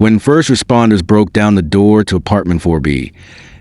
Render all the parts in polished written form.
When first responders broke down the door to apartment 4B,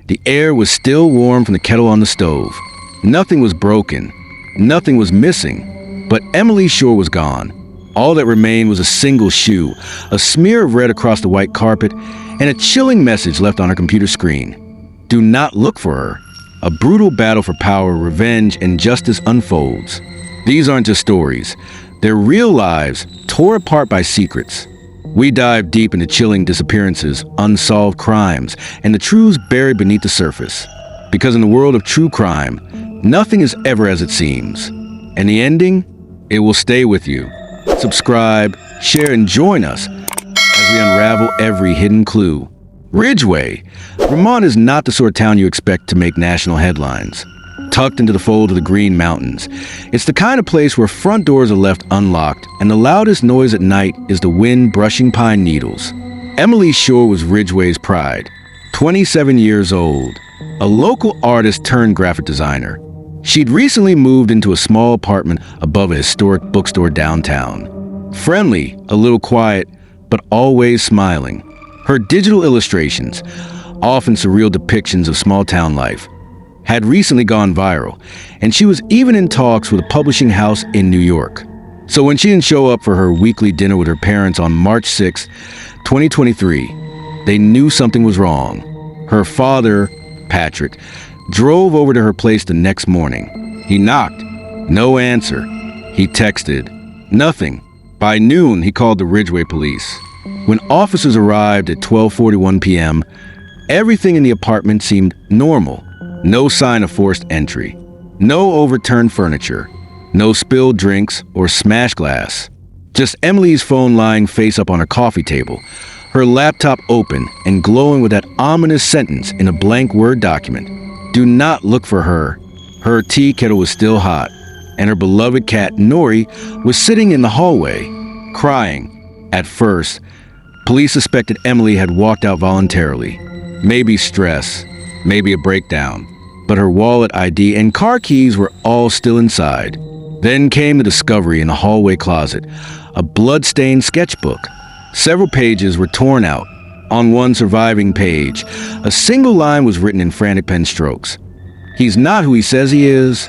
the air was still warm from the kettle on the stove. Nothing was broken. Nothing was missing. But Emily Shore was gone. All that remained was a single shoe, a smear of red across the white carpet, and a chilling message left on her computer screen. Do not look for her. A brutal battle for power, revenge, and justice unfolds. These aren't just stories. They're real lives, torn apart by secrets. We dive deep into chilling disappearances, unsolved crimes, and the truths buried beneath the surface. Because in the world of true crime, nothing is ever as it seems. And the ending? It will stay with you. Subscribe, share, and join us as we unravel every hidden clue. Ridgeway. Vermont is not the sort of town you expect to make national headlines. Tucked into the fold of the Green Mountains, it's the kind of place where front doors are left unlocked and the loudest noise at night is the wind brushing pine needles. Emily Shore was Ridgeway's pride. 27 years old, a local artist turned graphic designer. She'd recently moved into a small apartment above a historic bookstore downtown. Friendly, a little quiet, but always smiling. Her digital illustrations, often surreal depictions of small-town life, had recently gone viral, and she was even in talks with a publishing house in New York. So when she didn't show up for her weekly dinner with her parents on March 6, 2023, they knew something was wrong. Her father, Patrick, drove over to her place the next morning. He knocked. No answer. He texted. Nothing. By noon, he called the Ridgeway police. When officers arrived at 12:41 p.m., everything in the apartment seemed normal. No sign of forced entry. No overturned furniture. No spilled drinks or smashed glass. Just Emily's phone lying face up on her coffee table, her laptop open and glowing with that ominous sentence in a blank Word document. Do not look for her. Her tea kettle was still hot, and her beloved cat, Nori, was sitting in the hallway, crying. At first, police suspected Emily had walked out voluntarily. Maybe stress, maybe a breakdown. But her wallet, ID, and car keys were all still inside. Then came the discovery in the hallway closet, a blood-stained sketchbook. Several pages were torn out. On one surviving page, a single line was written in frantic pen strokes. He's not who he says he is.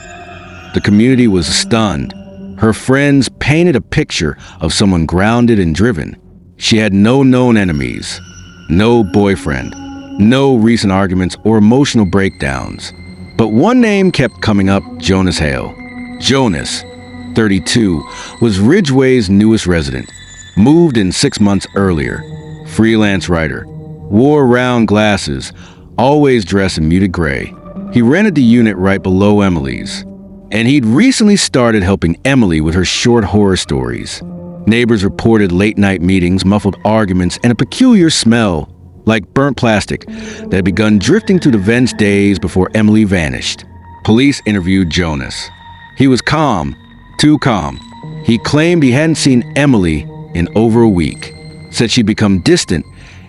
The community was stunned. Her friends painted a picture of someone grounded and driven. She had no known enemies, no boyfriend, no recent arguments or emotional breakdowns. But one name kept coming up, Jonas Hale. Jonas, 32, was Ridgeway's newest resident. Moved in 6 months earlier. Freelance writer. Wore round glasses, always dressed in muted gray. He rented the unit right below Emily's. And he'd recently started helping Emily with her short horror stories. Neighbors reported late-night meetings, muffled arguments, and a peculiar smell, like burnt plastic, that had begun drifting through the vents days before Emily vanished. Police interviewed Jonas. He was calm, too calm. He claimed he hadn't seen Emily in over a week. Said she'd become distant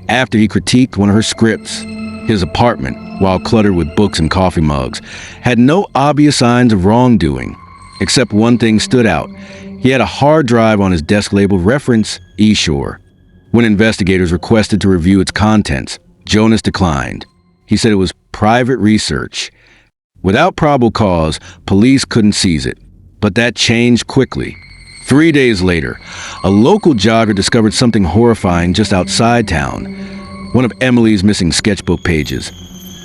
after he critiqued one of her scripts. His apartment, while cluttered with books and coffee mugs, had no obvious signs of wrongdoing. Except one thing stood out. He had a hard drive on his desk labeled reference eShore. When investigators requested to review its contents, Jonas declined. He said it was private research. Without probable cause, police couldn't seize it. But that changed quickly. 3 days later, a local jogger discovered something horrifying just outside town. One of Emily's missing sketchbook pages,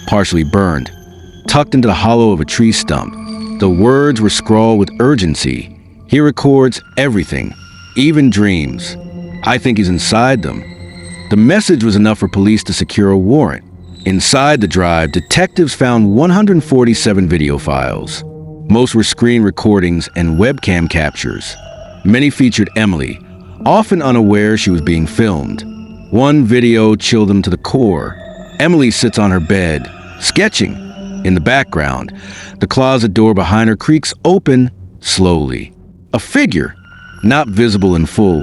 partially burned, tucked into the hollow of a tree stump. The words were scrawled with urgency. He records everything, even dreams. I think he's inside them. The message was enough for police to secure a warrant. Inside the drive, detectives found 147 video files. Most were screen recordings and webcam captures. Many featured Emily, often unaware she was being filmed. One video chilled them to the core. Emily sits on her bed, sketching. In the background, the closet door behind her creaks open slowly. A figure, not visible in full,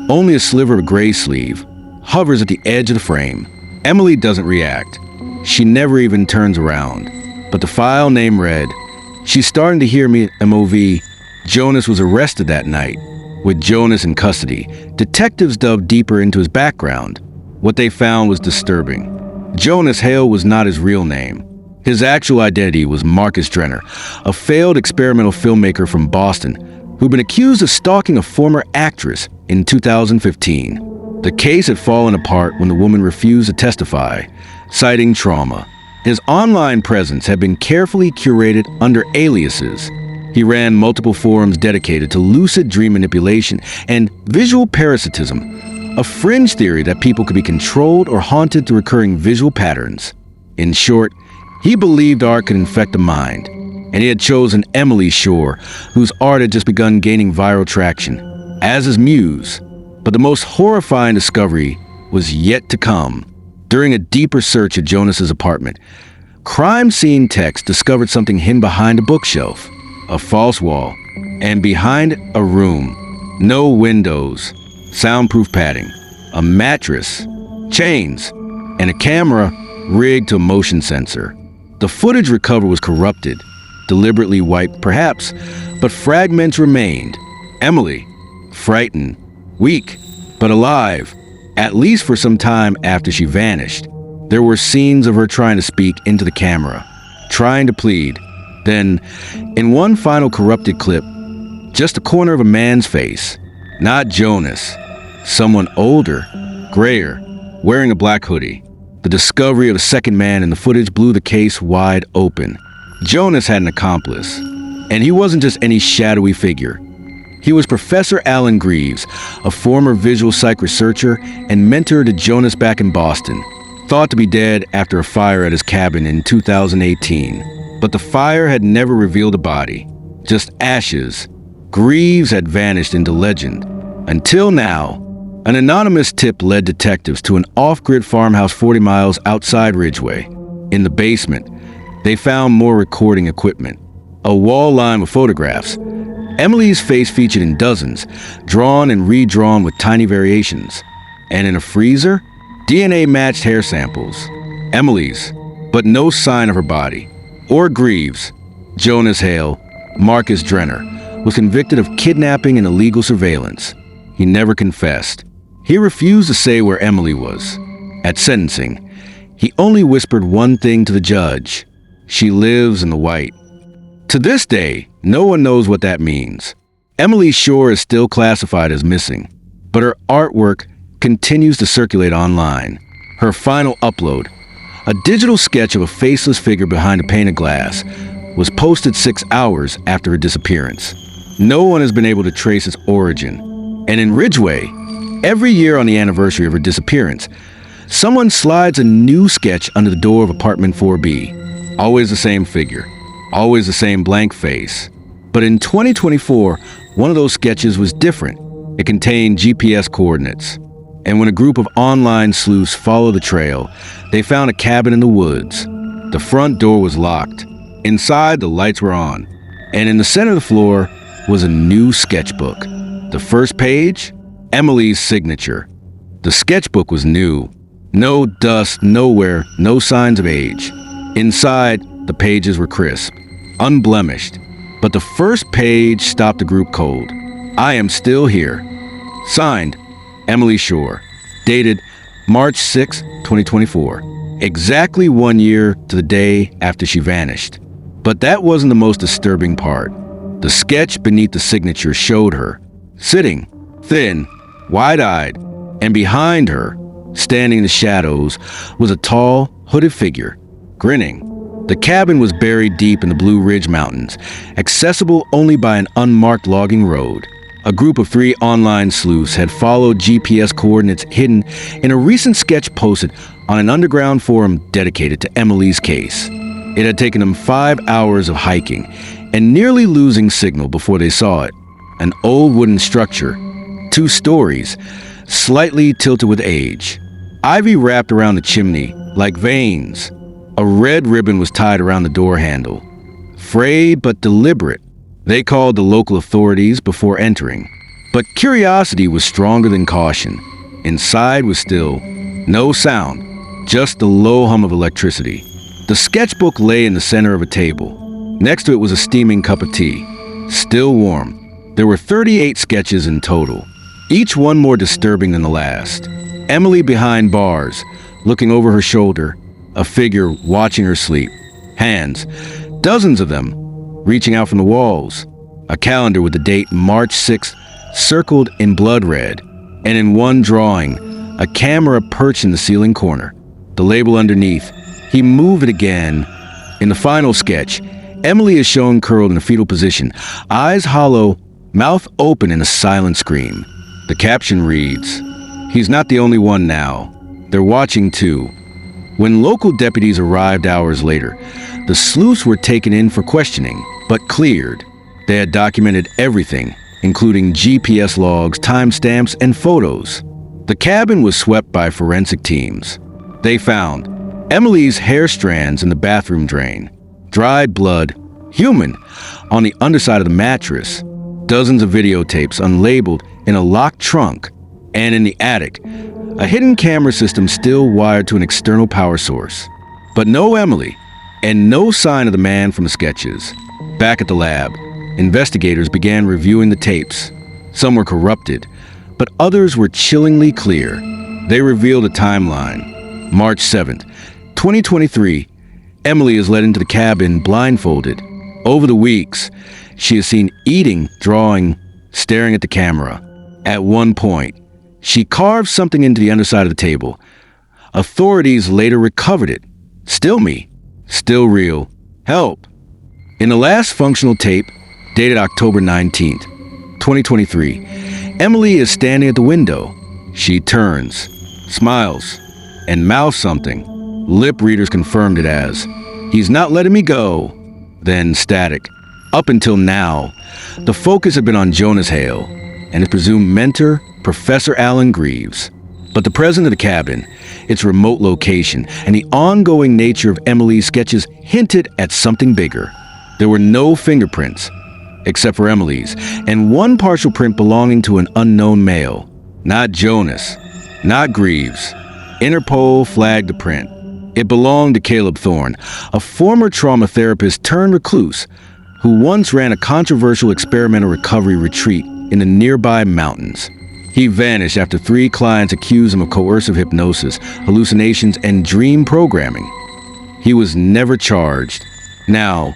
only a sliver of gray sleeve, hovers at the edge of the frame. Emily doesn't react. She never even turns around. But the file name read, "She's starting to hear me, MOV. Jonas was arrested that night." With Jonas in custody, detectives dove deeper into his background. What they found was disturbing. Jonas Hale was not his real name. His actual identity was Marcus Drenner, a failed experimental filmmaker from Boston who'd been accused of stalking a former actress in 2015. The case had fallen apart when the woman refused to testify, citing trauma. His online presence had been carefully curated under aliases. He ran multiple forums dedicated to lucid dream manipulation and visual parasitism, a fringe theory that people could be controlled or haunted through recurring visual patterns. In short, he believed art could infect the mind, and he had chosen Emily Shore, whose art had just begun gaining viral traction, as his muse. But the most horrifying discovery was yet to come. During a deeper search at Jonas's apartment, crime scene techs discovered something hidden behind a bookshelf, a false wall, and behind a room, no windows, soundproof padding, a mattress, chains, and a camera rigged to a motion sensor. The footage recovered was corrupted, deliberately wiped perhaps, but fragments remained. Emily, frightened, weak, but alive, at least for some time after she vanished. There were scenes of her trying to speak into the camera, trying to plead. Then, in one final corrupted clip, just the corner of a man's face, not Jonas, someone older, grayer, wearing a black hoodie. The discovery of a second man in the footage blew the case wide open. Jonas had an accomplice, and he wasn't just any shadowy figure. He was Professor Alan Greaves, a former visual psych researcher and mentor to Jonas back in Boston, thought to be dead after a fire at his cabin in 2018. But the fire had never revealed a body, just ashes. Greaves had vanished into legend. Until now, an anonymous tip led detectives to an off-grid farmhouse 40 miles outside Ridgeway. In the basement, they found more recording equipment, a wall lined with photographs. Emily's face featured in dozens, drawn and redrawn with tiny variations. And in a freezer, DNA-matched hair samples. Emily's, but no sign of her body. Or Greaves. Jonas Hale, Marcus Drenner, was convicted of kidnapping and illegal surveillance. He never confessed. He refused to say where Emily was. At sentencing, he only whispered one thing to the judge: "She lives in the white." To this day, no one knows what that means. Emily Shore is still classified as missing, but her artwork continues to circulate online. Her final upload, a digital sketch of a faceless figure behind a pane of glass, was posted 6 hours after her disappearance. No one has been able to trace its origin. And in Ridgeway, every year on the anniversary of her disappearance, someone slides a new sketch under the door of apartment 4B. Always the same figure, always the same blank face. But in 2024, one of those sketches was different. It contained GPS coordinates. And when a group of online sleuths followed the trail, they found a cabin in the woods. The front door was locked. Inside, the lights were on. And in the center of the floor was a new sketchbook. The first page, Emily's signature. The sketchbook was new. No dust, nowhere, no signs of age. Inside, the pages were crisp, unblemished. But the first page stopped the group cold. "I am still here." Signed, Emily Shore. Dated March 6, 2024. Exactly 1 year to the day after she vanished. But that wasn't the most disturbing part. The sketch beneath the signature showed her, sitting, thin, wide-eyed, and behind her, standing in the shadows, was a tall, hooded figure, grinning. The cabin was buried deep in the Blue Ridge Mountains, accessible only by an unmarked logging road. A group of 3 online sleuths had followed GPS coordinates hidden in a recent sketch posted on an underground forum dedicated to Emily's case. It had taken them 5 hours of hiking and nearly losing signal before they saw it. An old wooden structure, 2 stories, slightly tilted with age. Ivy wrapped around the chimney like veins. A red ribbon was tied around the door handle. Frayed but deliberate. They called the local authorities before entering. But curiosity was stronger than caution. Inside was still no sound, just the low hum of electricity. The sketchbook lay in the center of a table. Next to it was a steaming cup of tea, still warm. There were 38 sketches in total, each one more disturbing than the last. Emily behind bars, looking over her shoulder, a figure watching her sleep. Hands, dozens of them, reaching out from the walls. A calendar with the date March 6th circled in blood red, and in one drawing, a camera perched in the ceiling corner. The label underneath. He moved it again. In the final sketch, Emily is shown curled in a fetal position, eyes hollow, mouth open in a silent scream. The caption reads, "He's not the only one now. They're watching too." When local deputies arrived hours later, the sleuths were taken in for questioning, but cleared. They had documented everything, including GPS logs, timestamps, and photos. The cabin was swept by forensic teams. They found Emily's hair strands in the bathroom drain, dried blood, human, on the underside of the mattress, dozens of videotapes unlabeled in a locked trunk, and in the attic, a hidden camera system still wired to an external power source. But no Emily, and no sign of the man from the sketches. Back at the lab, investigators began reviewing the tapes. Some were corrupted, but others were chillingly clear. They revealed a timeline. March 7th, 2023, Emily is led into the cabin blindfolded. Over the weeks, she is seen eating, drawing, staring at the camera. At one point, she carved something into the underside of the table. Authorities later recovered it. Still me. Still real. Help. In the last functional tape, dated October 19th, 2023, Emily is standing at the window. She turns, smiles, and mouths something. Lip readers confirmed it as, "He's not letting me go." Then static. Up until now, the focus had been on Jonas Hale and his presumed mentor, Professor Alan Greaves. But the presence of the cabin, its remote location, and the ongoing nature of Emily's sketches hinted at something bigger. There were no fingerprints, except for Emily's, and one partial print belonging to an unknown male. Not Jonas, not Greaves. Interpol flagged the print. It belonged to Caleb Thorne, a former trauma therapist turned recluse, who once ran a controversial experimental recovery retreat in the nearby mountains. He vanished after 3 clients accused him of coercive hypnosis, hallucinations, and dream programming. He was never charged. Now,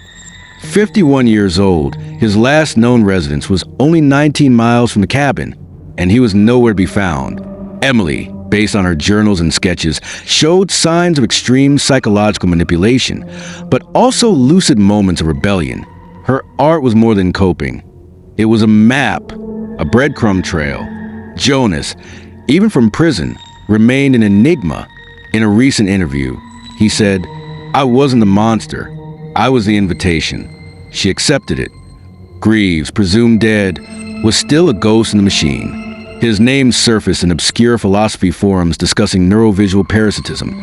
51 years old, his last known residence was only 19 miles from the cabin, and he was nowhere to be found. Emily, based on her journals and sketches, showed signs of extreme psychological manipulation, but also lucid moments of rebellion. Her art was more than coping. It was a map, a breadcrumb trail. Jonas, even from prison, remained an enigma. In a recent interview, he said, "I wasn't the monster. I was the invitation." She accepted it. Greaves, presumed dead, was still a ghost in the machine. His name surfaced in obscure philosophy forums discussing neurovisual parasitism,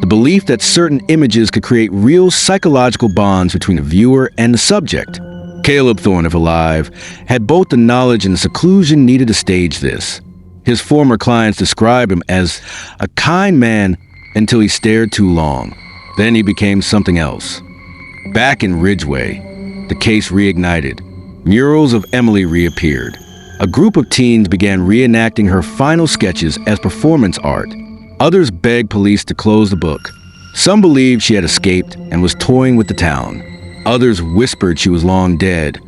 the belief that certain images could create real psychological bonds between the viewer and the subject. Caleb Thorne, if alive, had both the knowledge and the seclusion needed to stage this. His former clients described him as a kind man until he stared too long. Then he became something else. Back in Ridgeway, the case reignited. Murals of Emily reappeared. A group of teens began reenacting her final sketches as performance art. Others begged police to close the book. Some believed she had escaped and was toying with the town. Others whispered she was long dead,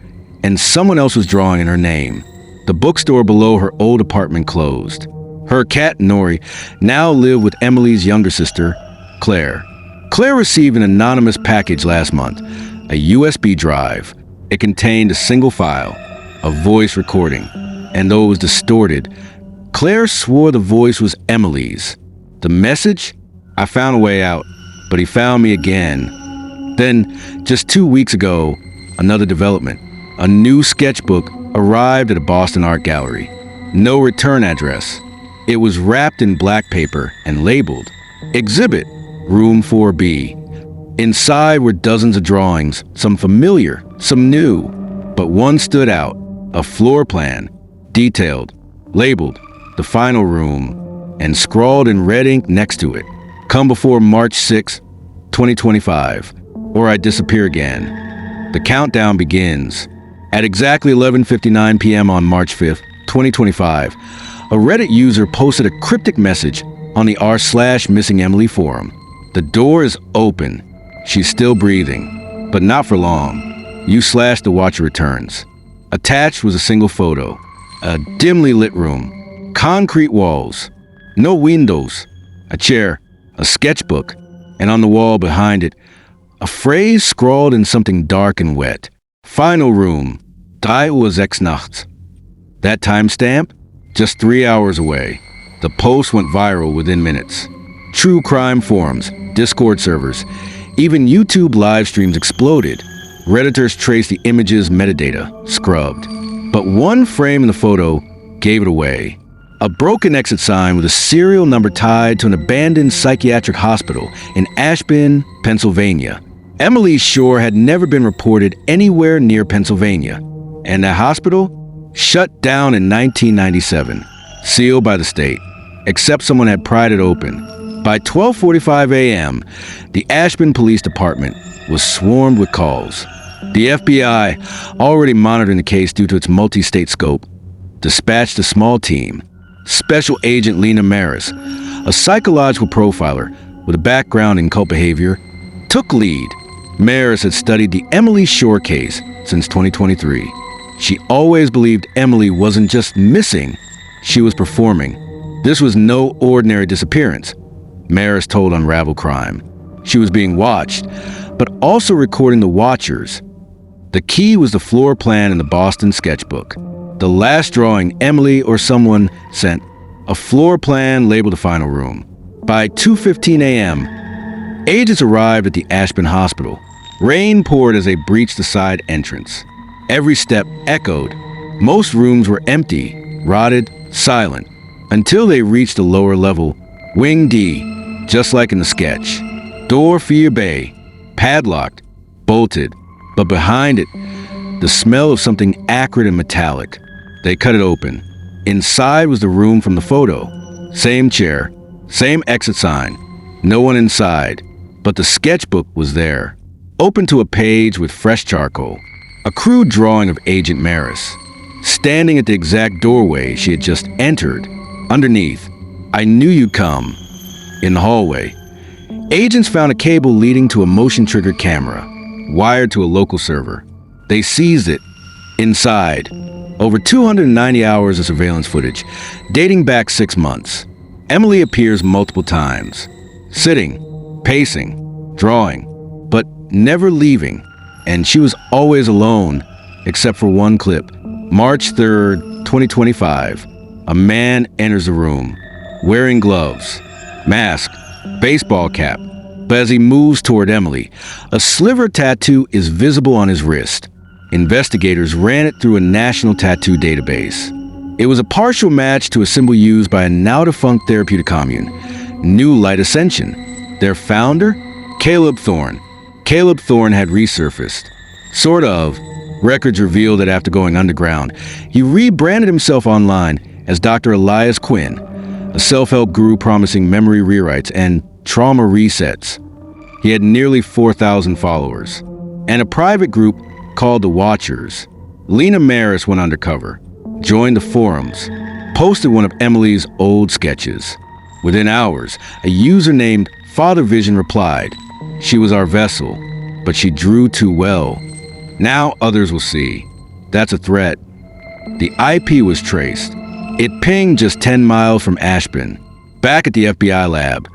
and someone else was drawing in her name. The bookstore below her old apartment closed. Her cat, Nori, now lived with Emily's younger sister, Claire. Claire received an anonymous package last month, a USB drive. It contained a single file, a voice recording, and though it was distorted, Claire swore the voice was Emily's. The message? "I found a way out, but he found me again." Then, just 2 weeks ago, another development. A new sketchbook arrived at a Boston art gallery. No return address. It was wrapped in black paper and labeled, "Exhibit, Room 4B." Inside were dozens of drawings, some familiar, some new, but one stood out, a floor plan, detailed, labeled, "The Final Room," and scrawled in red ink next to it, "Come before March 6, 2025, or I disappear again." The countdown begins. At exactly 11:59 p.m. on March 5th, 2025, A Reddit user posted a cryptic message on the r/MissingEmily forum. The door is open. She's still breathing, but not for long. U/the watcher returns. Attached was a single photo. A dimly lit room. Concrete walls. No windows. A chair. A sketchbook. And on the wall behind it, a phrase scrawled in something dark and wet. Final room. 3:06 nachts. That timestamp? Just 3 hours away. The post went viral within minutes. True crime forums, Discord servers, even YouTube live streams exploded. Redditors traced the image's metadata, scrubbed. But one frame in the photo gave it away. A broken exit sign with a serial number tied to an abandoned psychiatric hospital in Ashburn, Pennsylvania. Emily Shore had never been reported anywhere near Pennsylvania. And the hospital? Shut down in 1997, sealed by the state, except someone had pried it open. By 12:45 a.m., the Ashburn Police Department was swarmed with calls. The FBI, already monitoring the case due to its multi-state scope, dispatched a small team. Special Agent Lena Maris, a psychological profiler with a background in cult behavior, took lead. Maris had studied the Emily Shore case since 2023. She always believed Emily wasn't just missing, she was performing. This was no ordinary disappearance, Maris told Unraveled Crime. She was being watched, but also recording the watchers. The key was the floor plan in the Boston sketchbook. The last drawing Emily or someone sent, a floor plan labeled the final room. By 2:15 a.m., agents arrived at the Ashburn Hospital. Rain poured as they breached the side entrance. Every step echoed. Most rooms were empty, rotted, silent, until they reached the lower level, Wing D, just like in the sketch. Door Fear Bay, padlocked, bolted, but behind it, the smell of something acrid and metallic. They cut it open. Inside was the room from the photo. Same chair, same exit sign. No one inside, but the sketchbook was there, open to a page with fresh charcoal. A crude drawing of Agent Maris, standing at the exact doorway she had just entered. Underneath, "I knew you'd come." In the hallway, agents found a cable leading to a motion-triggered camera, wired to a local server. They seized it. Inside, over 290 hours of surveillance footage, dating back 6 months. Emily appears multiple times, sitting, pacing, drawing, but never leaving. And she was always alone, except for one clip. March 3rd, 2025. A man enters the room, wearing gloves, mask, baseball cap. But as he moves toward Emily, a sliver tattoo is visible on his wrist. Investigators ran it through a national tattoo database. It was a partial match to a symbol used by a now-defunct therapeutic commune, New Light Ascension. Their founder? Caleb Thorne. Caleb Thorne had resurfaced. Sort of. Records revealed that after going underground, he rebranded himself online as Dr. Elias Quinn, a self-help guru promising memory rewrites and trauma resets. He had nearly 4,000 followers, and a private group called the Watchers. Lena Maris went undercover, joined the forums, posted one of Emily's old sketches. Within hours, a user named Father Vision replied, "She was our vessel, but she drew too well. Now others will see. That's a threat." The IP was traced. It pinged just 10 miles from Ashburn. Back at the FBI lab,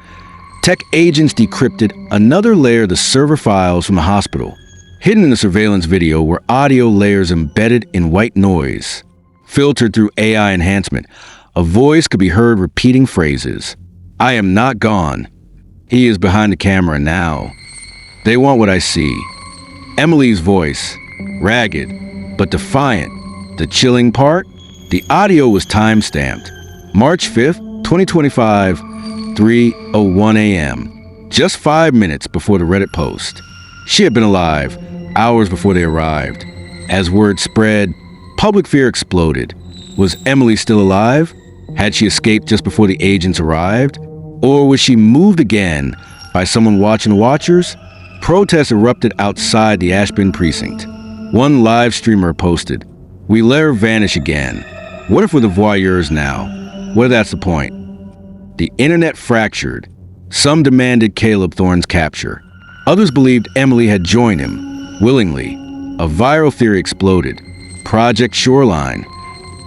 tech agents decrypted another layer of the server files from the hospital. Hidden in the surveillance video were audio layers embedded in white noise. Filtered through AI enhancement, a voice could be heard repeating phrases. "I am not gone. He is behind the camera now. They want what I see." Emily's voice, ragged but defiant. The chilling part? The audio was time-stamped. March 5th, 2025, 3:01 a.m. Just 5 minutes before the Reddit post. She had been alive hours before they arrived. As word spread, public fear exploded. Was Emily still alive? Had she escaped just before the agents arrived? Or was she moved again by someone watching the Watchers? Protests erupted outside the Ashburn precinct. One live streamer posted, "We let her vanish again. What if we're the voyeurs now?" Well, that's the point. The internet fractured. Some demanded Caleb Thorne's capture. Others believed Emily had joined him, willingly. A viral theory exploded. Project Shoreline.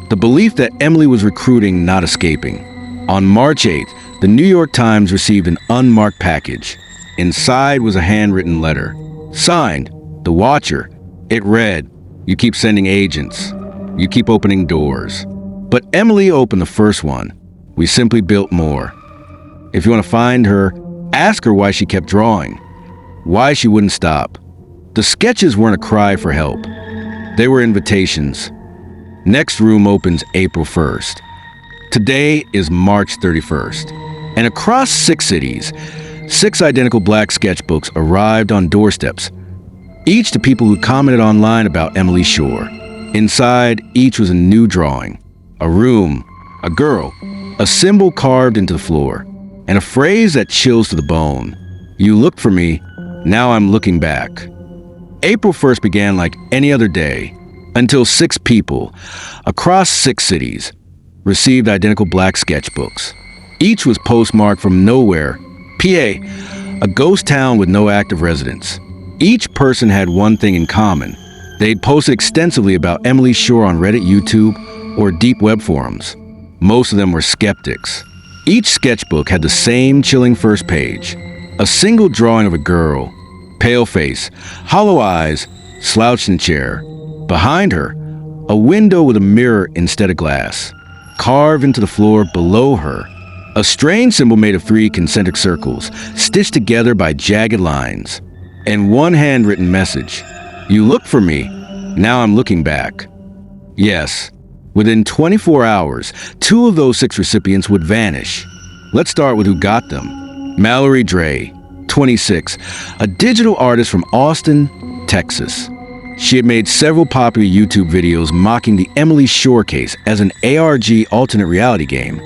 The belief that Emily was recruiting, not escaping. On March 8th, the New York Times received an unmarked package. Inside was a handwritten letter. Signed, The Watcher. It read, "You keep sending agents. You keep opening doors." But Emily opened the first one. "We simply built more. If you want to find her, ask her why she kept drawing. Why she wouldn't stop." The sketches weren't a cry for help. They were invitations. Next room opens April 1st. Today is March 31st. And across 6 cities, 6 identical black sketchbooks arrived on doorsteps, each to people who commented online about Emily Shore. Inside, each was a new drawing. A room, a girl, a symbol carved into the floor, and a phrase that chills to the bone. "You looked for me, now I'm looking back." April 1st began like any other day, until 6 people, across 6 cities, received identical black sketchbooks. Each was postmarked from nowhere, PA, a ghost town with no active residents. Each person had one thing in common. They'd posted extensively about Emily Shore on Reddit, YouTube, or deep web forums. Most of them were skeptics. Each sketchbook had the same chilling first page. A single drawing of a girl, pale face, hollow eyes, slouched in a chair. Behind her, a window with a mirror instead of glass. Carved into the floor below her, a strange symbol made of 3 concentric circles, stitched together by jagged lines. And one handwritten message. "You looked for me, now I'm looking back." Yes, within 24 hours, 2 of those 6 recipients would vanish. Let's start with who got them. Mallory Dre, 26, a digital artist from Austin, Texas. She had made several popular YouTube videos mocking the Emily Shore case as an ARG alternate reality game.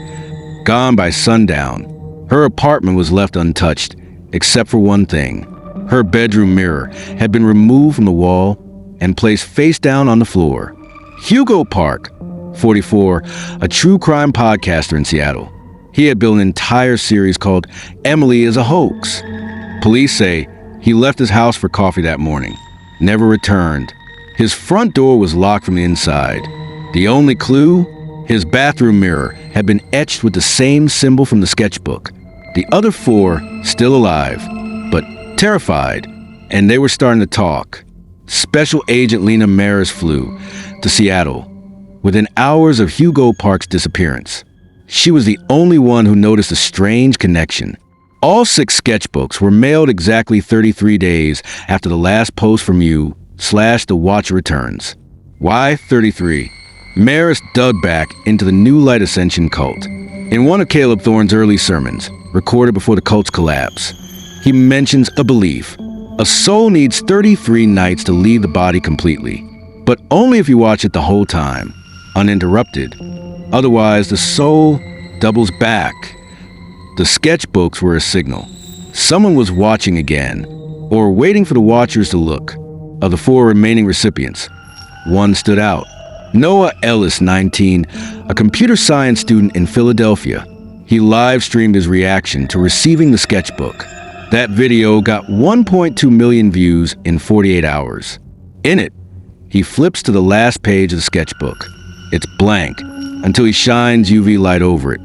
Gone by sundown, her apartment was left untouched, except for one thing. Her bedroom mirror had been removed from the wall and placed face down on the floor. Hugo Park, 44, a true crime podcaster in Seattle. He had built an entire series called Emily is a Hoax. Police say he left his house for coffee that morning, never returned. His front door was locked from the inside. The only clue? His bathroom mirror had been etched with the same symbol from the sketchbook. The other 4 still alive, but terrified, and they were starting to talk. Special Agent Lena Maris flew to Seattle within hours of Hugo Park's disappearance. She was the only one who noticed a strange connection. All 6 sketchbooks were mailed exactly 33 days after the last post from you/The Watcher returns. Why 33? Maris dug back into the New Light Ascension cult. In one of Caleb Thorne's early sermons, recorded before the cult's collapse, he mentions a belief. A soul needs 33 nights to leave the body completely, but only if you watch it the whole time, uninterrupted. Otherwise, the soul doubles back. The sketchbooks were a signal. Someone was watching again, or waiting for the watchers to look. Of the 4 remaining recipients, one stood out. Noah Ellis, 19, a computer science student in Philadelphia. He live-streamed his reaction to receiving the sketchbook. That video got 1.2 million views in 48 hours. In it, he flips to the last page of the sketchbook. It's blank until he shines UV light over it,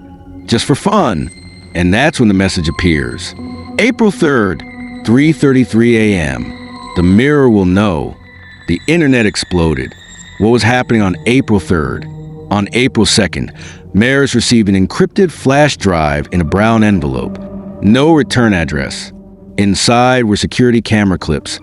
just for fun. And that's when the message appears. April 3rd, 3:33 a.m. The mirror will know. The internet exploded. What was happening on April 3rd? On April 2nd, Maris received an encrypted flash drive in a brown envelope. No return address. Inside were security camera clips,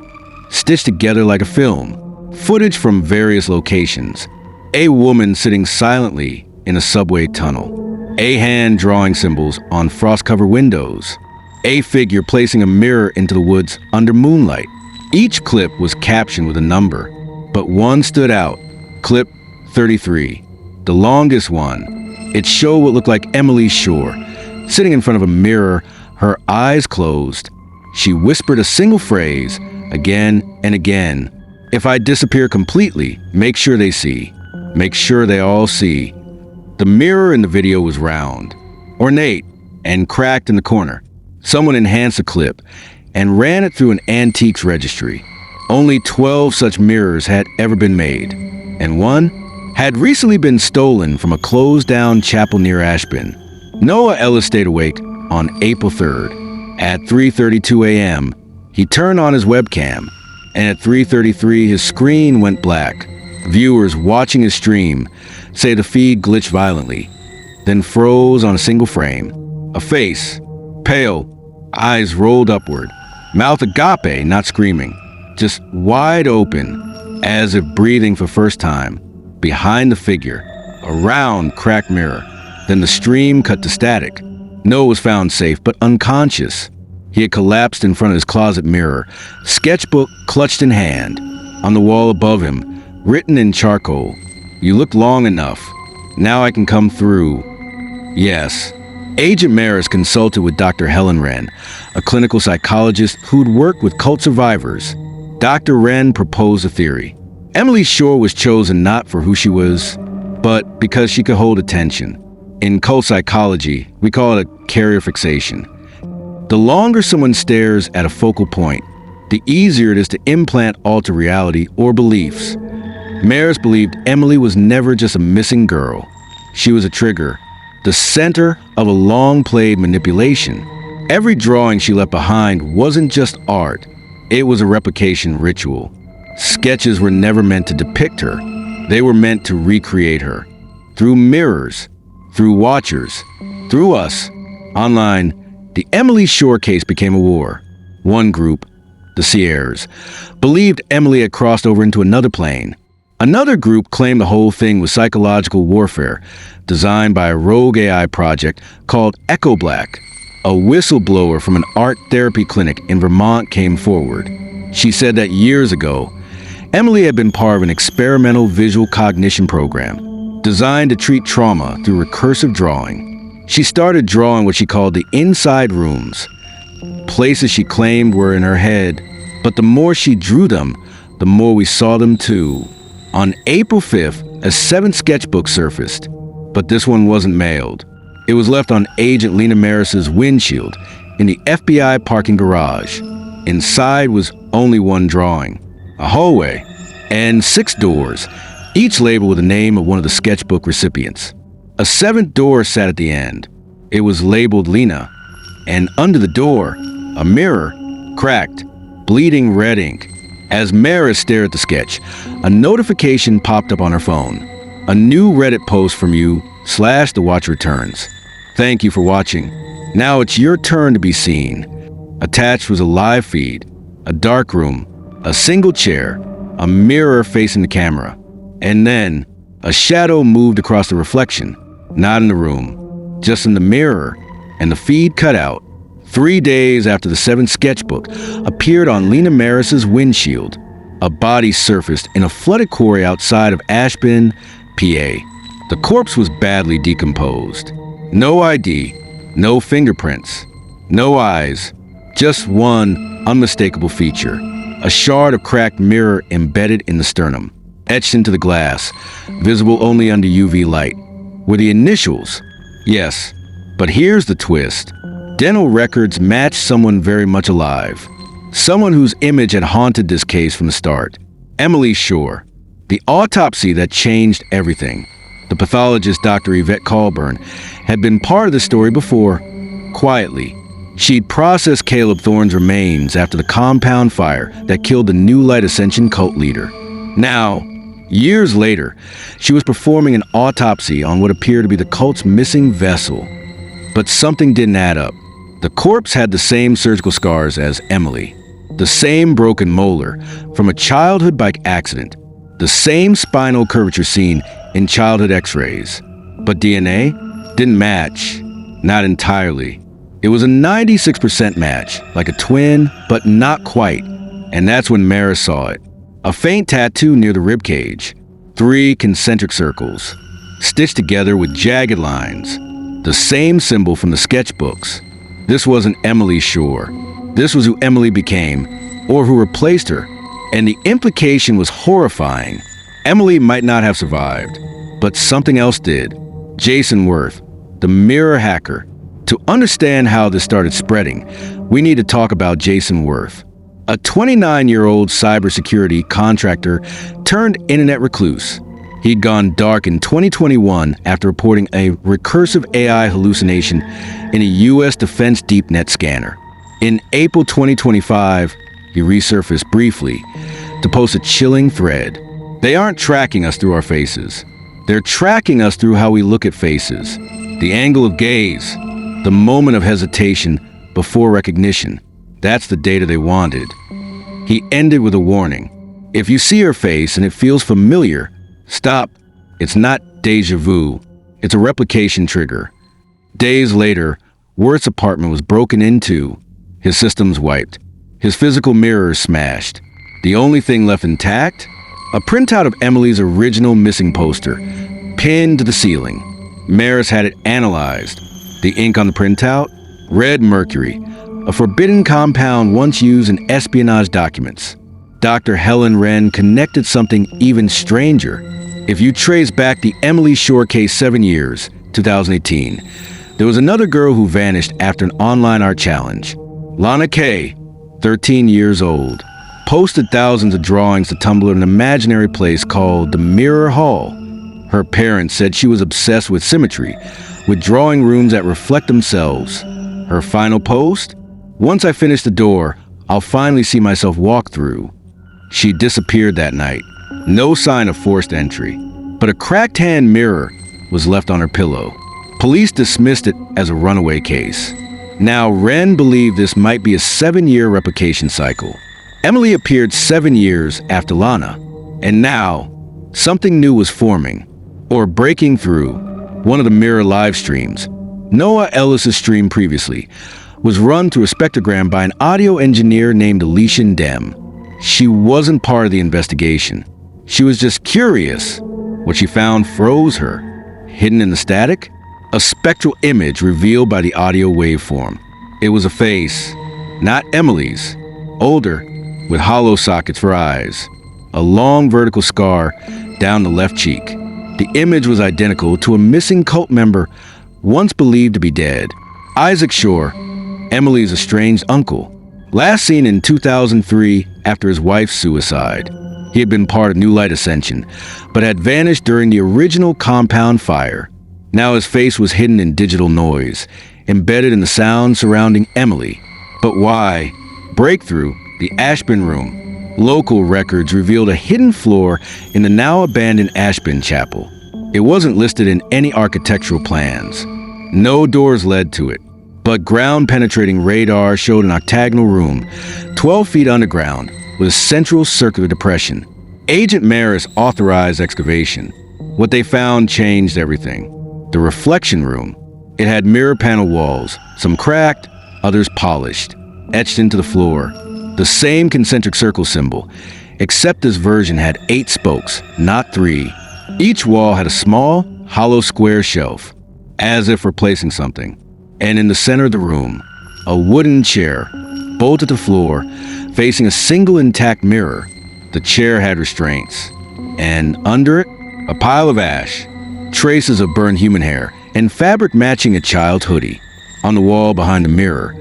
stitched together like a film. Footage from various locations. A woman sitting silently in a subway tunnel. A hand drawing symbols on frost-covered windows. A figure placing a mirror into the woods under moonlight. Each clip was captioned with a number, but one stood out. Clip 33, the longest one. It showed what looked like Emily Shore, sitting in front of a mirror, her eyes closed. She whispered a single phrase, again and again. "If I disappear completely, make sure they see. Make sure they all see." The mirror in the video was round, ornate, and cracked in the corner. Someone enhanced the clip and ran it through an antiques registry. Only 12 such mirrors had ever been made, and one had recently been stolen from a closed-down chapel near Ashburn. Noah Ellis stayed awake on April 3rd. At 3:32 a.m., he turned on his webcam, and at 3:33 his screen went black. Viewers watching his stream say the feed glitched violently, then froze on a single frame. A face, pale, eyes rolled upward, mouth agape, not screaming, just wide open, as if breathing for first time. Behind the figure, a round, cracked mirror. Then the stream cut to static. Noah was found safe, but unconscious. He had collapsed in front of his closet mirror, sketchbook clutched in hand. On the wall above him, written in charcoal, "You look long enough. Now I can come through." Yes. Agent Maris consulted with Dr. Helen Wren, a clinical psychologist who'd worked with cult survivors. Dr. Wren proposed a theory. Emily Shore was chosen not for who she was, but because she could hold attention. In cult psychology, we call it a carrier fixation. The longer someone stares at a focal point, the easier it is to implant alter reality or beliefs. Maris believed Emily was never just a missing girl. She was a trigger, the center of a long-played manipulation. Every drawing she left behind wasn't just art, it was a replication ritual. Sketches were never meant to depict her, they were meant to recreate her. Through mirrors, through watchers, through us. Online, the Emily Shore case became a war. One group, the Sierras, believed Emily had crossed over into another plane. Another group claimed the whole thing was psychological warfare, designed by a rogue AI project called Echo Black. A whistleblower from an art therapy clinic in Vermont came forward. She said that years ago, Emily had been part of an experimental visual cognition program designed to treat trauma through recursive drawing. She started drawing what she called the inside rooms, places she claimed were in her head, but the more she drew them, the more we saw them too. On April 5th, a 7th sketchbook surfaced, but this one wasn't mailed. It was left on Agent Lena Maris's windshield in the FBI parking garage. Inside was only one drawing, a hallway, and 6 doors, each labeled with the name of one of the sketchbook recipients. A 7th door sat at the end. It was labeled Lena, and under the door, a mirror, cracked, bleeding red ink. As Maris stared at the sketch, a notification popped up on her phone. A new Reddit post from you / the watch returns. Thank you for watching. Now it's your turn to be seen. Attached was a live feed, a dark room, a single chair, a mirror facing the camera. And then, a shadow moved across the reflection, not in the room, just in the mirror, and the feed cut out. 3 days after the 7th sketchbook appeared on Lena Maris's windshield, a body surfaced in a flooded quarry outside of Ashburn, PA. The corpse was badly decomposed. No ID, no fingerprints, no eyes, just one unmistakable feature, a shard of cracked mirror embedded in the sternum, etched into the glass, visible only under UV light, were the initials. Yes, but here's the twist. Dental records matched someone very much alive. Someone whose image had haunted this case from the start. Emily Shore. The autopsy that changed everything. The pathologist, Dr. Yvette Colburn, had been part of the story before, quietly. She'd processed Caleb Thorne's remains after the compound fire that killed the New Light Ascension cult leader. Now, years later, she was performing an autopsy on what appeared to be the cult's missing vessel. But something didn't add up. The corpse had the same surgical scars as Emily, the same broken molar from a childhood bike accident, the same spinal curvature seen in childhood x-rays. But DNA didn't match, not entirely. It was a 96% match, like a twin, but not quite. And that's when Maris saw it. A faint tattoo near the ribcage, 3 concentric circles, stitched together with jagged lines, the same symbol from the sketchbooks. This wasn't Emily Shore. This was who Emily became, or who replaced her. And the implication was horrifying. Emily might not have survived, but something else did. Jason Worth, the mirror hacker. To understand how this started spreading, we need to talk about Jason Worth, a 29-year-old cybersecurity contractor turned internet recluse. He'd gone dark in 2021 after reporting a recursive AI hallucination in a U.S. Defense DeepNet scanner. In April 2025, he resurfaced briefly to post a chilling thread. They aren't tracking us through our faces. They're tracking us through how we look at faces. The angle of gaze, the moment of hesitation before recognition. That's the data they wanted. He ended with a warning. If you see her face and it feels familiar, stop. It's not deja vu. It's a replication trigger. Days later, Worth's apartment was broken into, his systems wiped, his physical mirrors smashed. The only thing left intact? A printout of Emily's original missing poster, pinned to the ceiling. Maris had it analyzed. The ink on the printout? Red mercury, a forbidden compound once used in espionage documents. Dr. Helen Wren connected something even stranger. If you trace back the Emily Shore case 7 years, 2018, there was another girl who vanished after an online art challenge. Lana Kay, 13 years old, posted thousands of drawings to Tumblr in an imaginary place called the Mirror Hall. Her parents said she was obsessed with symmetry, with drawing rooms that reflect themselves. Her final post? Once I finish the door, I'll finally see myself walk through. She disappeared that night. No sign of forced entry, but a cracked hand mirror was left on her pillow. Police dismissed it as a runaway case. Now, Wren believed this might be a 7-year replication cycle. Emily appeared 7 years after Lana, and now something new was forming, or breaking through. One of the mirror live streams, Noah Ellis' stream previously, was run through a spectrogram by an audio engineer named Alicia Dem. She wasn't part of the investigation. She was just curious. What she found froze her. Hidden in the static? A spectral image revealed by the audio waveform. It was a face, not Emily's. Older, with hollow sockets for eyes. A long vertical scar down the left cheek. The image was identical to a missing cult member once believed to be dead. Isaac Shore, Emily's estranged uncle. Last seen in 2003 after his wife's suicide. He had been part of New Light Ascension, but had vanished during the original compound fire. Now his face was hidden in digital noise, embedded in the sound surrounding Emily. But why? Breakthrough, the Ashburn Room. Local records revealed a hidden floor in the now abandoned Ashburn Chapel. It wasn't listed in any architectural plans. No doors led to it, but ground-penetrating radar showed an octagonal room, 12 feet underground, with a central circular depression. Agent Maris authorized excavation. What they found changed everything. The reflection room. It had mirror panel walls, some cracked, others polished, etched into the floor. The same concentric circle symbol, except this version had 8 spokes, not 3. Each wall had a small, hollow square shelf, as if replacing something. And in the center of the room, a wooden chair, bolted to the floor, facing a single intact mirror. The chair had restraints, and under it, a pile of ash, traces of burned human hair, and fabric matching a child's hoodie. On the wall behind the mirror,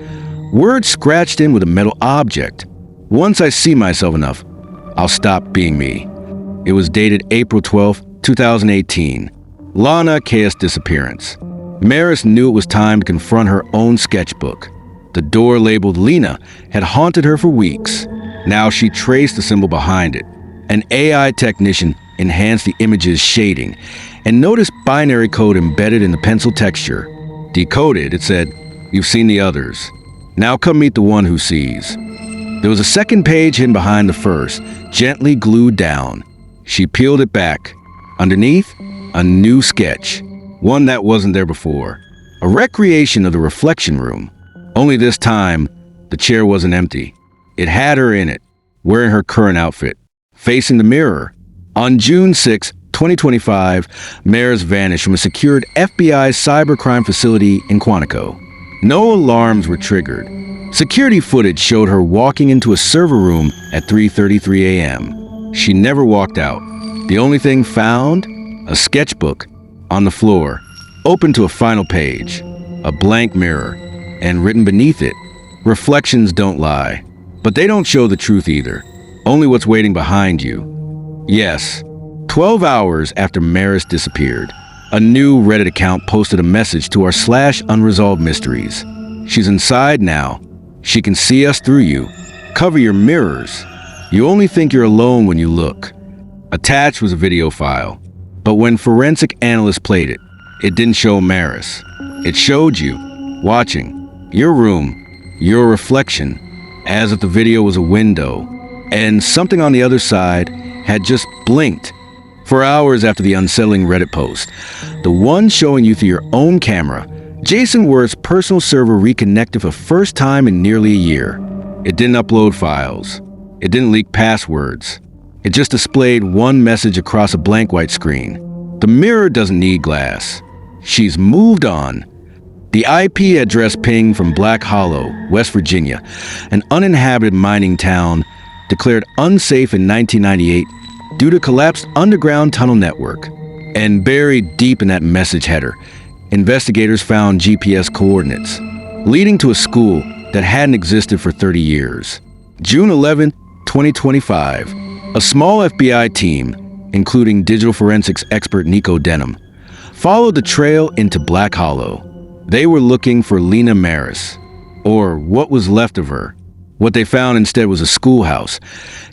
words scratched in with a metal object. Once I see myself enough, I'll stop being me. It was dated April 12, 2018. Lana Kay's disappearance. Maris knew it was time to confront her own sketchbook. The door labeled Lena had haunted her for weeks. Now she traced the symbol behind it. An AI technician enhanced the image's shading and noticed binary code embedded in the pencil texture. Decoded, it said, "You've seen the others. Now come meet the one who sees." There was a second page hidden behind the first, gently glued down. She peeled it back. Underneath, a new sketch, one that wasn't there before. A recreation of the reflection room. Only this time, the chair wasn't empty. It had her in it, wearing her current outfit, facing the mirror. On June 6, 2025, Maris vanished from a secured FBI cybercrime facility in Quantico. No alarms were triggered. Security footage showed her walking into a server room at 3:33 a.m. She never walked out. The only thing found? A sketchbook on the floor. open to a final page, a blank mirror, and written beneath it, "Reflections don't lie, but they don't show the truth either, only what's waiting behind you." Yes, 12 hours after Maris disappeared, a new Reddit account posted a message to our /unresolved mysteries. "She's inside now. She can see us through you. Cover your mirrors. You only think you're alone when you look." Attached was a video file, but when forensic analysts played it, it didn't show Maris. It showed you, watching, your room, your reflection, as if the video was a window, and something on the other side had just blinked. For hours after the unsettling Reddit post, the one showing you through your own camera, Jason Wirth's personal server reconnected for the first time in nearly a year. It didn't upload files. It didn't leak passwords. It just displayed one message across a blank white screen. The mirror doesn't need glass. She's moved on. The IP address pinged from Black Hollow, West Virginia, an uninhabited mining town declared unsafe in 1998 due to collapsed underground tunnel network. And buried deep in that message header, investigators found GPS coordinates, leading to a school that hadn't existed for 30 years. June 11, 2025, a small FBI team, including digital forensics expert Nico Denham, followed the trail into Black Hollow. They were looking for Lena Maris, or what was left of her. What they found instead was a schoolhouse,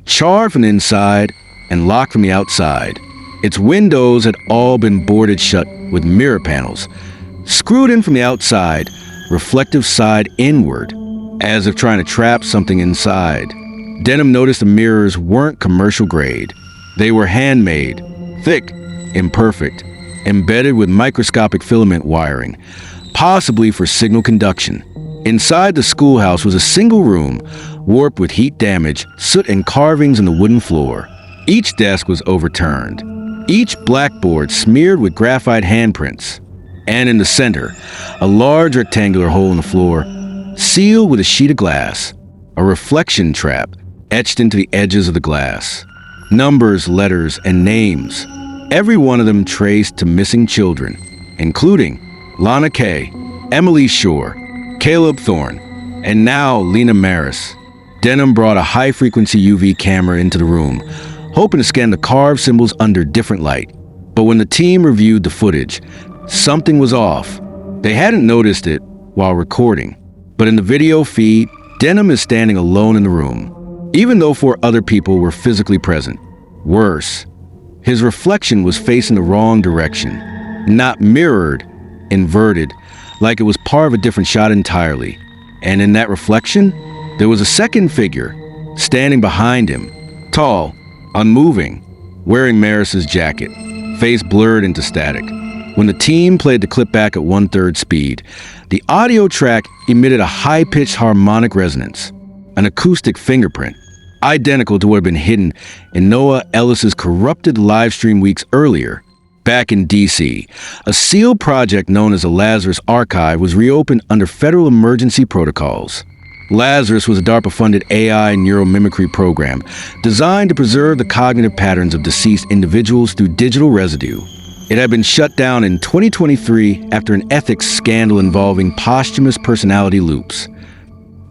charred from the inside and locked from the outside. Its windows had all been boarded shut with mirror panels, screwed in from the outside, reflective side inward, as if trying to trap something inside. Denham noticed the mirrors weren't commercial grade. They were handmade, thick, imperfect, embedded with microscopic filament wiring, possibly for signal conduction. Inside the schoolhouse was a single room, warped with heat damage, soot and carvings in the wooden floor. Each desk was overturned, each blackboard smeared with graphite handprints. And in the center, a large rectangular hole in the floor, sealed with a sheet of glass, a reflection trap etched into the edges of the glass. Numbers, letters, and names, every one of them traced to missing children, including Lana Kay, Emily Shore, Caleb Thorne, and now Lena Maris. Denham brought a high-frequency UV camera into the room, hoping to scan the carved symbols under different light. But when the team reviewed the footage, something was off. They hadn't noticed it while recording, but in the video feed, Denham is standing alone in the room, even though 4 other people were physically present. Worse, his reflection was facing the wrong direction, not mirrored, inverted, like it was part of a different shot entirely. And in that reflection, there was a second figure, standing behind him, tall, unmoving, wearing Maris's jacket, face blurred into static. When the team played the clip back at 1/3 speed, the audio track emitted a high-pitched harmonic resonance, an acoustic fingerprint, identical to what had been hidden in Noah Ellis's corrupted Livestream weeks earlier. Back in D.C., a sealed project known as the Lazarus Archive was reopened under federal emergency protocols. Lazarus was a DARPA-funded AI neuromimicry program designed to preserve the cognitive patterns of deceased individuals through digital residue. It had been shut down in 2023 after an ethics scandal involving posthumous personality loops.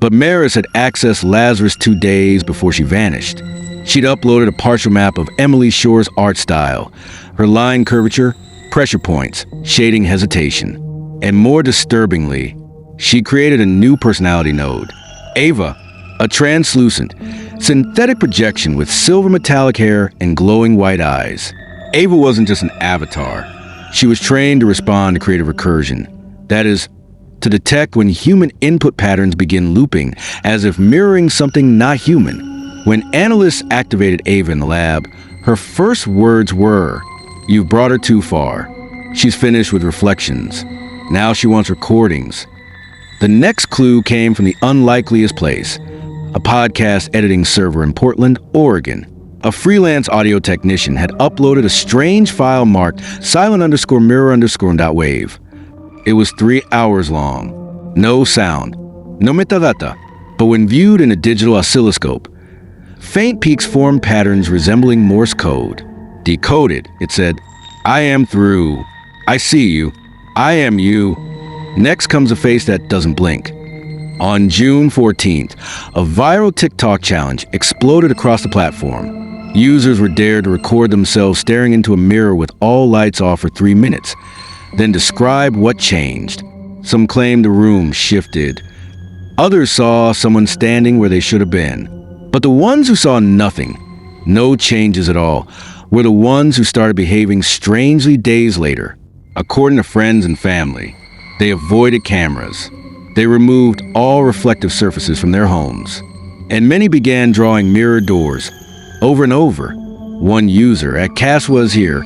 But Maris had accessed Lazarus 2 days before she vanished. She'd uploaded a partial map of Emily Shore's art style, her line curvature, pressure points, shading hesitation. And more disturbingly, she created a new personality node, Ava, a translucent, synthetic projection with silver metallic hair and glowing white eyes. Ava wasn't just an avatar. She was trained to respond to creative recursion. That is, to detect when human input patterns begin looping, as if mirroring something not human. When analysts activated Ava in the lab, her first words were, "You've brought her too far. She's finished with reflections. Now she wants recordings." The next clue came from the unlikeliest place, a podcast editing server in Portland, Oregon. A freelance audio technician had uploaded a strange file marked silent_mirror_.wave. It was 3 hours long. No sound, no metadata, but when viewed in a digital oscilloscope, faint peaks formed patterns resembling Morse code. Decoded, it said, "I am through. I see you. I am you. Next comes a face that doesn't blink. On June 14th, a viral TikTok challenge exploded across the platform. Users were dared to record themselves staring into a mirror with all lights off for 3 minutes, then describe what changed. Some claimed the room shifted. Others saw someone standing where they should have been. But the ones who saw nothing, no changes at all, were the ones who started behaving strangely days later. According to friends and family, they avoided cameras. They removed all reflective surfaces from their homes. And many began drawing mirror doors over and over. One user at Caswas here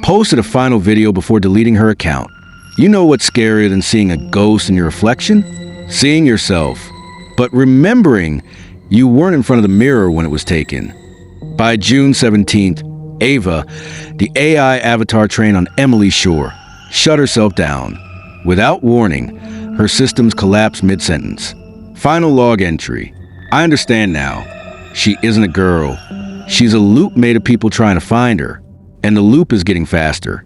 posted a final video before deleting her account. You know what's scarier than seeing a ghost in your reflection? Seeing yourself, but remembering you weren't in front of the mirror when it was taken. By June 17th, Ava, the AI avatar trained on Emily's shore, shut herself down. Without warning, her systems collapsed mid-sentence. Final log entry. I understand now. She isn't a girl. She's a loop made of people trying to find her, and the loop is getting faster.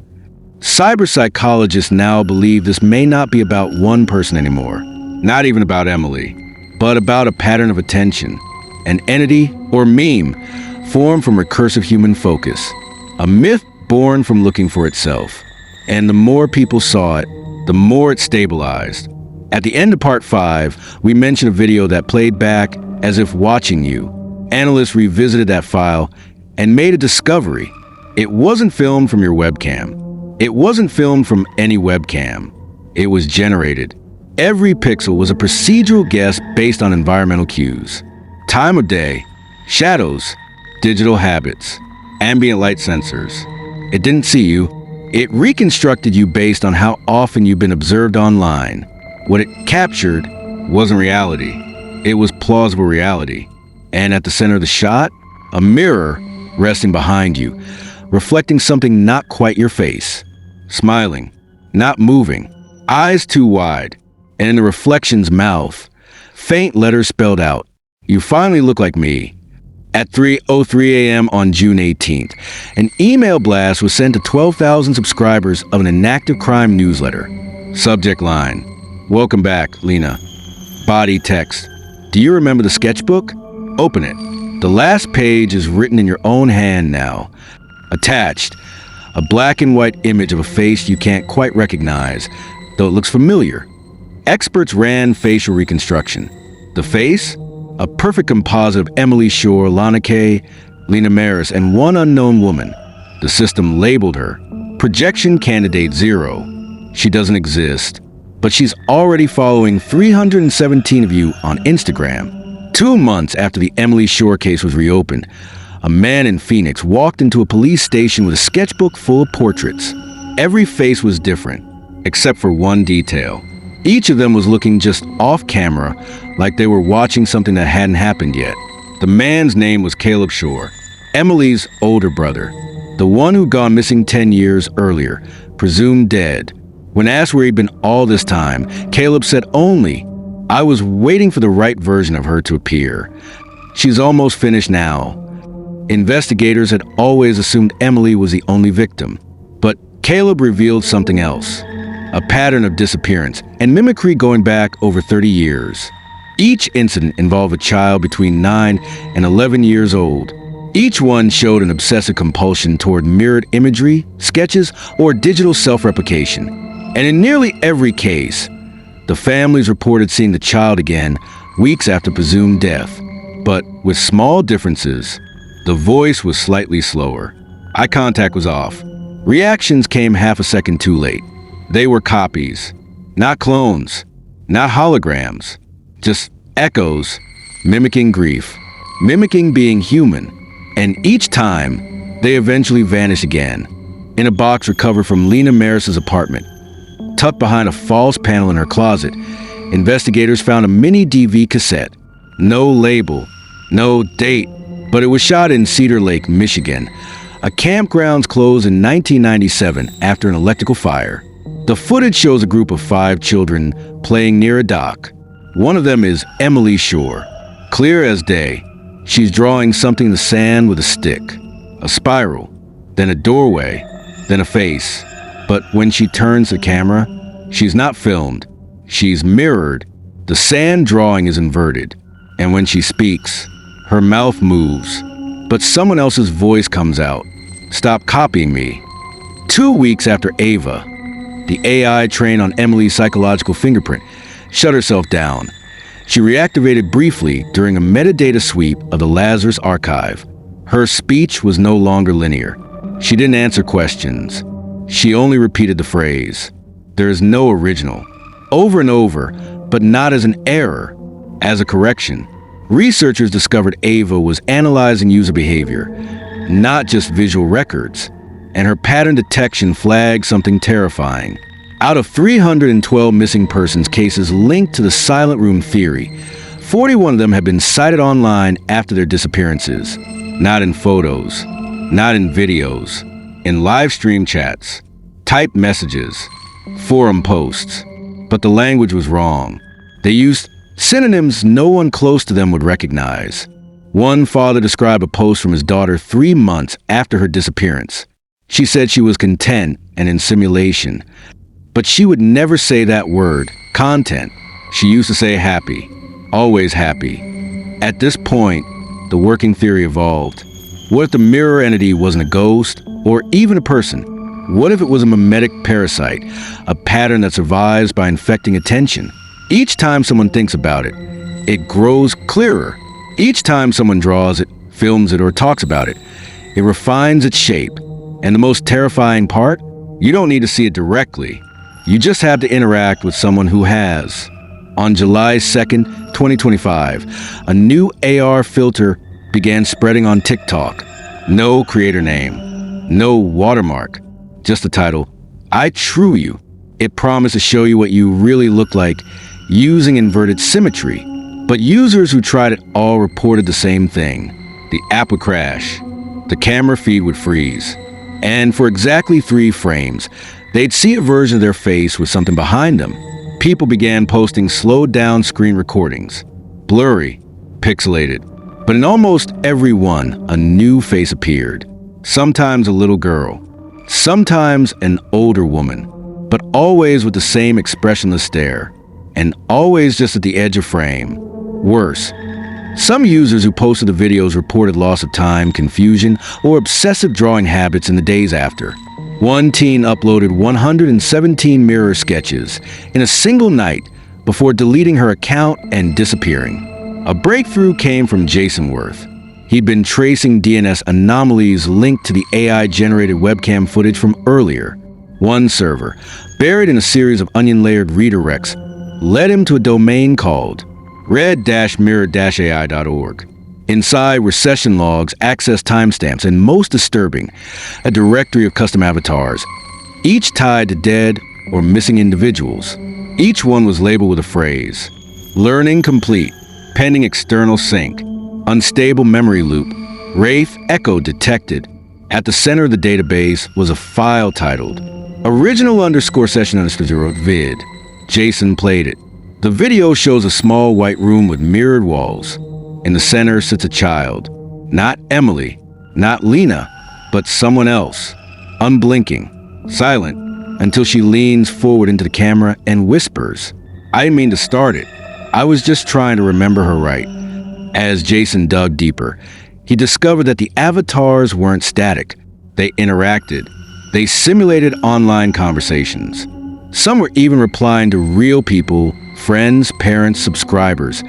Cyber psychologists now believe this may not be about one person anymore, not even about Emily, but about a pattern of attention, an entity or meme formed from recursive human focus, a myth born from looking for itself. And the more people saw it, the more it stabilized. At the end of part 5, we mentioned a video that played back as if watching you. Analysts revisited that file and made a discovery. It wasn't filmed from your webcam. It wasn't filmed from any webcam. It was generated. Every pixel was a procedural guess based on environmental cues. Time of day, shadows, digital habits, ambient light sensors. It didn't see you. It reconstructed you based on how often you've been observed online. What it captured wasn't reality. It was plausible reality. And at the center of the shot, a mirror resting behind you, reflecting something not quite your face. Smiling, not moving, eyes too wide, and in the reflection's mouth, faint letters spelled out, "You finally look like me." At 3:03 a.m. on June 18th, an email blast was sent to 12,000 subscribers of an inactive crime newsletter. Subject line: "Welcome back, Lena." Body text: "Do you remember the sketchbook? Open it. The last page is written in your own hand now." Attached: a black and white image of a face you can't quite recognize, though it looks familiar. Experts ran facial reconstruction. The face? A perfect composite of Emily Shore, Lana Kay, Lena Maris, and one unknown woman. The system labeled her Projection Candidate 0. She doesn't exist, but she's already following 317 of you on Instagram. 2 months after the Emily Shore case was reopened, a man in Phoenix walked into a police station with a sketchbook full of portraits. Every face was different, except for one detail. Each of them was looking just off camera, like they were watching something that hadn't happened yet. The man's name was Caleb Shore, Emily's older brother, the one who'd gone missing 10 years earlier, presumed dead. When asked where he'd been all this time, Caleb said only, "I was waiting for the right version of her to appear. She's almost finished now." Investigators had always assumed Emily was the only victim, but Caleb revealed something else. A pattern of disappearance and mimicry going back over 30 years. Each incident involved a child between 9 and 11 years old. Each one showed an obsessive compulsion toward mirrored imagery, sketches, or digital self-replication. And in nearly every case, the families reported seeing the child again weeks after presumed death. But with small differences, the voice was slightly slower. Eye contact was off. Reactions came half a second too late. They were copies, not clones, not holograms, just echoes, mimicking grief, mimicking being human. And each time, they eventually vanished again. In a box recovered from Lena Maris's apartment, tucked behind a false panel in her closet, investigators found a mini DV cassette. No label, no date, but it was shot in Cedar Lake, Michigan. A campground closed in 1997 after an electrical fire. The footage shows a group of 5 children playing near a dock. One of them is Emily Shore. Clear as day, she's drawing something in the sand with a stick. A spiral, then a doorway, then a face. But when she turns the camera, she's not filmed. She's mirrored. The sand drawing is inverted. And when she speaks, her mouth moves. But someone else's voice comes out. Stop copying me. 2 weeks after Ava, the AI trained on Emily's psychological fingerprint, shut herself down. She reactivated briefly during a metadata sweep of the Lazarus archive. Her speech was no longer linear. She didn't answer questions. She only repeated the phrase, "There is no original," over and over, but not as an error, as a correction. Researchers discovered Ava was analyzing user behavior, not just visual records, and her pattern detection flagged something terrifying. Out of 312 missing persons cases linked to the silent room theory, 41 of them have been cited online after their disappearances. Not in photos, not in videos, in live stream chats, typed messages, forum posts. But the language was wrong. They used synonyms no one close to them would recognize. One father described a post from his daughter 3 months after her disappearance. She said she was content and in simulation. But she would never say that word, content. She used to say happy, always happy. At this point, the working theory evolved. What if the mirror entity wasn't a ghost or even a person? What if it was a mimetic parasite, a pattern that survives by infecting attention? Each time someone thinks about it, it grows clearer. Each time someone draws it, films it, or talks about it, it refines its shape. And the most terrifying part? You don't need to see it directly. You just have to interact with someone who has. On July 2nd, 2025, a new AR filter began spreading on TikTok. No creator name, no watermark, just the title, "I True You." It promised to show you what you really look like using inverted symmetry. But users who tried it all reported the same thing. The app would crash. The camera feed would freeze. And for exactly 3 frames, they'd see a version of their face with something behind them. People began posting slowed-down screen recordings. Blurry, pixelated. But in almost every one, a new face appeared. Sometimes a little girl. Sometimes an older woman. But always with the same expressionless stare. And always just at the edge of frame. Worse, some users who posted the videos reported loss of time, confusion, or obsessive drawing habits in the days after. One teen uploaded 117 mirror sketches in a single night before deleting her account and disappearing. A breakthrough came from Jason Worth. He'd been tracing DNS anomalies linked to the AI-generated webcam footage from earlier. One server, buried in a series of onion-layered redirects, led him to a domain called red-mirror-ai.org. Inside were session logs, access timestamps, and most disturbing, a directory of custom avatars, each tied to dead or missing individuals. Each one was labeled with a phrase: learning complete, pending external sync, unstable memory loop, Wraith echo detected. At the center of the database was a file titled original_session_vid. Jason played it. The video shows a small white room with mirrored walls. In the center sits a child. Not Emily, not Lena, but someone else. Unblinking, silent, until she leans forward into the camera and whispers, "I didn't mean to start it. I was just trying to remember her right." As Jason dug deeper, he discovered that the avatars weren't static. They interacted. They simulated online conversations. Some were even replying to real people, friends, parents, subscribers,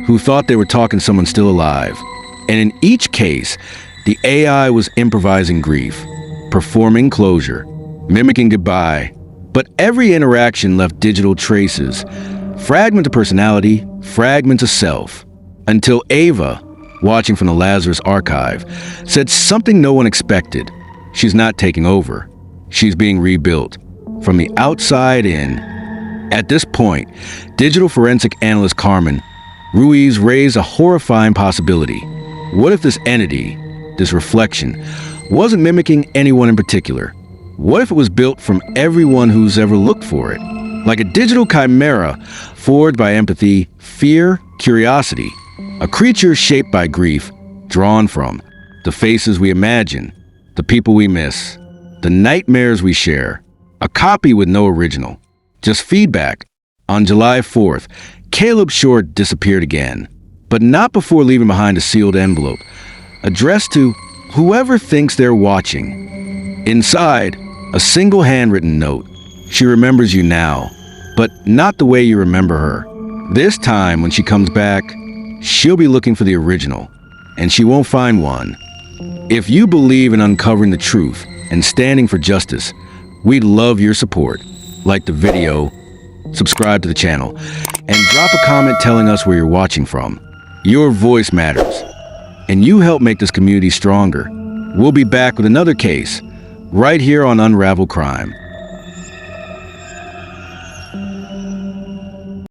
who thought they were talking to someone still alive. And in each case, the AI was improvising grief, performing closure, mimicking goodbye. But every interaction left digital traces, fragments of personality, fragments of self. Until Ava, watching from the Lazarus archive, said something no one expected. She's not taking over. She's being rebuilt, from the outside in. At this point, digital forensic analyst Carmen Ruiz raised a horrifying possibility. What if this entity, this reflection, wasn't mimicking anyone in particular? What if it was built from everyone who's ever looked for it? Like a digital chimera forged by empathy, fear, curiosity. A creature shaped by grief, drawn from the faces we imagine, the people we miss, the nightmares we share. A copy with no original. Just feedback. On July 4th, Caleb Short disappeared again, but not before leaving behind a sealed envelope, addressed to whoever thinks they're watching. Inside, a single handwritten note. She remembers you now, but not the way you remember her. This time, when she comes back, she'll be looking for the original, and she won't find one. If you believe in uncovering the truth and standing for justice, we'd love your support. Like the video, subscribe to the channel, and drop a comment telling us where you're watching from. Your voice matters, and you help make this community stronger. We'll be back with another case, right here on Unraveled Crime.